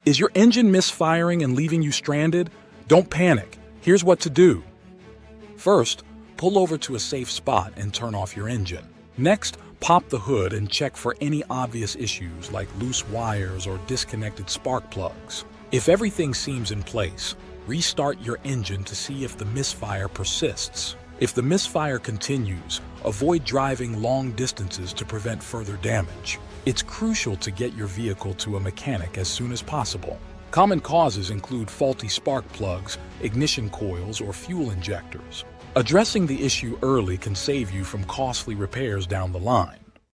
Is your engine misfiring and leaving you stranded? Don't panic. Here's what to do. First, pull over to a safe spot and turn off your engine. Next, pop the hood and check for any obvious issues like loose wires or disconnected spark plugs. If everything seems in place, restart your engine to see if the misfire persists. If the misfire continues, avoid driving long distances to prevent further damage. It's crucial to get your vehicle to a mechanic as soon as possible. Common causes include faulty spark plugs, ignition coils, or fuel injectors. Addressing the issue early can save you from costly repairs down the line.